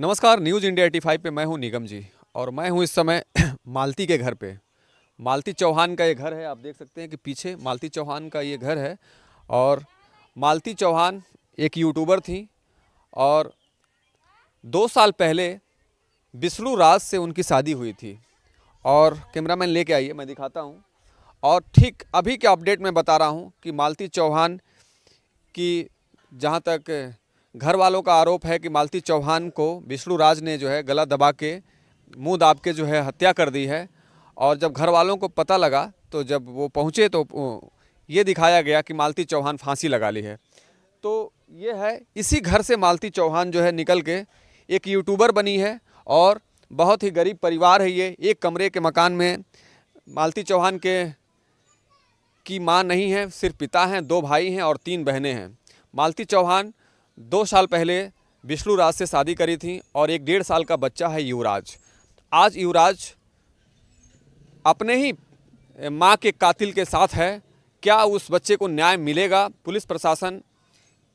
नमस्कार, news India 85 पे मैं हूं निगम जी। और मैं हूं इस समय मालती के घर पे। मालती चौहान का ये घर है। आप देख सकते हैं कि पीछे मालती चौहान का ये घर है। और मालती चौहान एक यूट्यूबर थी और 2 साल पहले विष्णु राज से उनकी शादी हुई थी। और कैमरामैन लेके आइए, मैं दिखाता हूँ। और ठीक अभी के अपडेट में बता रहा हूँ कि मालती चौहान की, जहाँ तक घर वालों का आरोप है कि मालती चौहान को विष्णु राज ने जो है गला दबा के, मुंह दाब के जो है हत्या कर दी है। और जब घर वालों को पता लगा तो जब वो पहुँचे तो ये दिखाया गया कि मालती चौहान फांसी लगा ली है। तो ये है, इसी घर से मालती चौहान जो है निकल के एक यूट्यूबर बनी है। और बहुत ही गरीब परिवार है ये। एक कमरे के मकान में मालती चौहान की माँ नहीं है, सिर्फ पिता हैं, 2 भाई हैं और 3 बहनें हैं। मालती चौहान 2 साल पहले विष्णु राज से शादी करी थी और एक 1.5 साल का बच्चा है युवराज। आज युवराज अपने ही माँ के कातिल के साथ है। क्या उस बच्चे को न्याय मिलेगा? पुलिस प्रशासन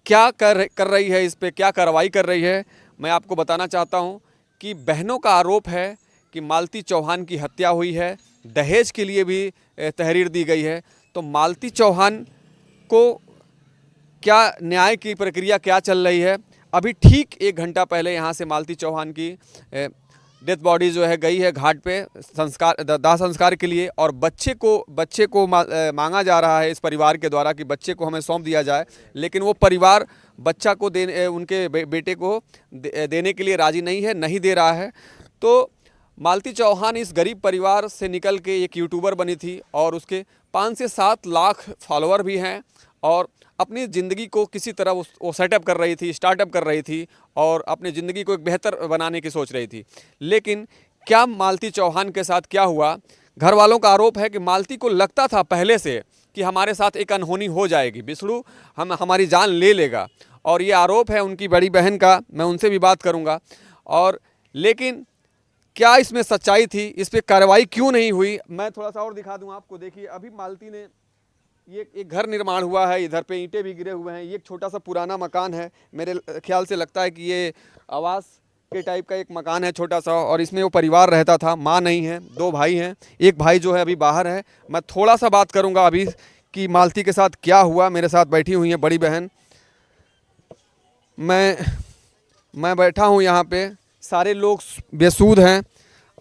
क्या कर रही है, इस पे क्या कार्रवाई कर रही है? मैं आपको बताना चाहता हूँ कि बहनों का आरोप है कि मालती चौहान की हत्या हुई है, दहेज के लिए भी तहरीर दी गई है। तो मालती चौहान को क्या न्याय की प्रक्रिया क्या चल रही है? अभी ठीक 1 घंटा पहले यहाँ से मालती चौहान की डेथ बॉडी जो है गई है घाट पे संस्कार, दाह संस्कार के लिए। और बच्चे को मांगा जा रहा है इस परिवार के द्वारा कि बच्चे को हमें सौंप दिया जाए, लेकिन वो परिवार बच्चा को उनके बेटे को देने के लिए राजी नहीं दे रहा है। तो मालती चौहान इस गरीब परिवार से निकल के एक यूट्यूबर बनी थी और उसके 5 से 7 लाख फॉलोअर भी हैं। और अपनी ज़िंदगी को किसी तरह वो सेटअप कर रही थी, स्टार्टअप कर रही थी और अपनी ज़िंदगी को एक बेहतर बनाने की सोच रही थी। लेकिन क्या मालती चौहान के साथ क्या हुआ? घर वालों का आरोप है कि मालती को लगता था पहले से कि हमारे साथ एक अनहोनी हो जाएगी, विष्णु हमारी जान ले लेगा। और ये आरोप है उनकी बड़ी बहन का, मैं उनसे भी बात करूँगा। और लेकिन क्या इसमें सच्चाई थी? इस पर कार्रवाई क्यों नहीं हुई? मैं थोड़ा सा और दिखा दूं आपको। देखिए, अभी मालती ने ये एक घर निर्माण हुआ है, इधर पे ईंटें भी गिरे हुए हैं। ये एक छोटा सा पुराना मकान है, मेरे ख्याल से लगता है कि ये आवास के टाइप का एक मकान है छोटा सा। और इसमें वो परिवार रहता था। माँ नहीं है, 2 भाई हैं, एक भाई जो है अभी बाहर है। मैं थोड़ा सा बात करूँगा अभी कि मालती के साथ क्या हुआ। मेरे साथ बैठी हुई है बड़ी बहन। मैं बैठा हूँ यहाँ पे, सारे लोग बेसुध हैं।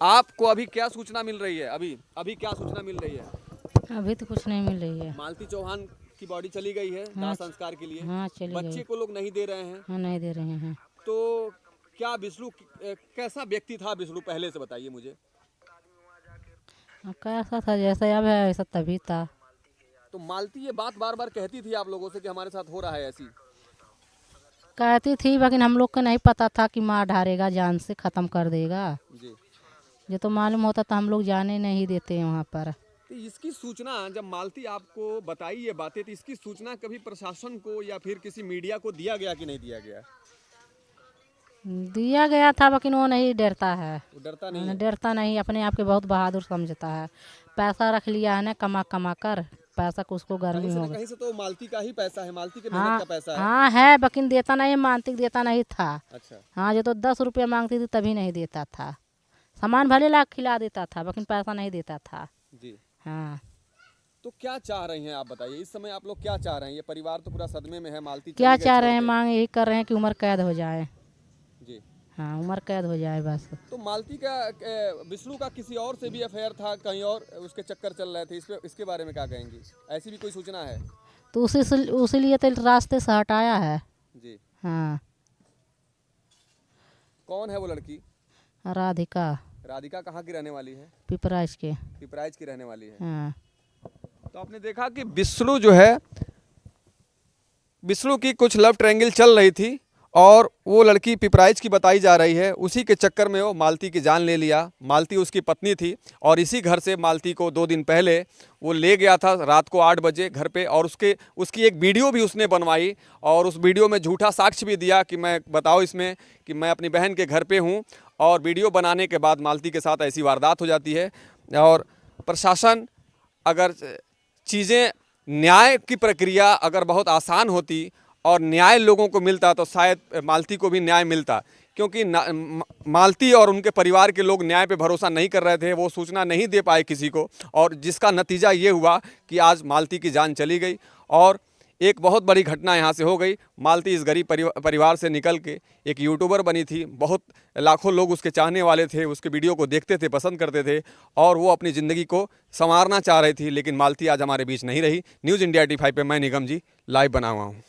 आपको अभी क्या सूचना मिल रही है? अभी क्या सूचना मिल रही है? अभी तो कुछ नहीं मिल रही है। मालती चौहान की बॉडी चली गई है दाह हाँ, संस्कार के लिए। हाँ चली बच्चे गई। को लोग नहीं दे रहे हैं। हाँ नहीं दे रहे हैं। तो क्या विष्णु कैसा व्यक्ति था विष्णु, पहले से बताइए मुझे। अब कैसा था, जैसा अब है वैसा तभी था। तो मालती ये बात बार बार कहती थी आप लोगों से कि हमारे साथ हो रहा है ऐसी। कहती थी, लेकिन हम लोग को नहीं पता था कि मार डालेगा, जान से ख़त्म कर देगा। जी। ये तो मालूम होता तो हम लोग जाने नहीं देते वहाँ पर। तो इसकी सूचना जब मालती आपको बताई ये बातें, तो इसकी सूचना कभी प्रशासन को या फिर किसी मीडिया को दिया गया कि नहीं दिया गया? दिया गया था, लेकिन वो नहीं डरता है। वो डरता नहीं है। डरता नहीं, अपने आप के बहुत बहादुर समझता है। पैसा रख लिया है ना, कमा कमा कर पैसा को, उसको कहीं गर्मी से हो ना गई। कहीं से तो मालती का ही पैसा है, मालती के मेहनत हाँ, का पैसा है। हाँ है, लेकिन देता नहीं, मानतिक देता नहीं था। अच्छा। हाँ, जो तो 10 रुपया मांगती थी तभी नहीं देता था। सामान भले ला खिला देता था, लेकिन पैसा नहीं देता था। जी। हाँ। तो क्या चाह रही हैं आप बताइए, इस समय आप लोग क्या चाह रहे हैं? ये परिवार तो पूरा सदमे में है, मालती क्या चली गई चाह छोड़ रहे हैं, के। मांग यही कर रहे हैं कि उम्र कैद हो जाए। जी। हाँ, उम्र कैद हो जाए बस। तो मालती का विष्णु का किसी और से भी अफेयर था, कहीं और उसके चक्कर चल रहे थे, इसके बारे में क्या कहेंगी? ऐसी भी कोई सूचना है? तो उसी लिए तो रास्ते से हटाया है। जी। हाँ। कौन है वो लड़की? राधिका। राधिका कहाँ की रहने वाली है? पिपराइच के। पिपराइच की रहने वाली है। हाँ। तो आपने देखा कि विष्णु जो है, विष्णु की कुछ लव ट्रायंगल चल रही थी और वो लड़की पिपराइच की बताई जा रही है। उसी के चक्कर में वो मालती की जान ले लिया। मालती उसकी पत्नी थी और इसी घर से मालती को 2 दिन पहले वो ले गया था रात को 8 बजे घर पे। और उसकी एक वीडियो भी उसने बनवाई और उस वीडियो में झूठा साक्ष्य भी दिया कि मैं बताओ इसमें कि मैं अपनी बहन के घर पे हूँ। और वीडियो बनाने के बाद मालती के साथ ऐसी वारदात हो जाती है। और प्रशासन, अगर चीज़ें, न्याय की प्रक्रिया अगर बहुत आसान होती और न्याय लोगों को मिलता तो शायद मालती को भी न्याय मिलता। क्योंकि मालती और उनके परिवार के लोग न्याय पे भरोसा नहीं कर रहे थे, वो सूचना नहीं दे पाए किसी को, और जिसका नतीजा ये हुआ कि आज मालती की जान चली गई और एक बहुत बड़ी घटना यहाँ से हो गई। मालती इस गरीब परिवार से निकल के एक यूट्यूबर बनी थी, बहुत लाखों लोग उसके चाहने वाले थे, उसके वीडियो को देखते थे, पसंद करते थे और वो अपनी ज़िंदगी को संवारना चाह रही थी, लेकिन मालती आज हमारे बीच नहीं रही। न्यूज़ इंडिया 85 पे मैं निगम जी लाइव बना हुआ हूँ।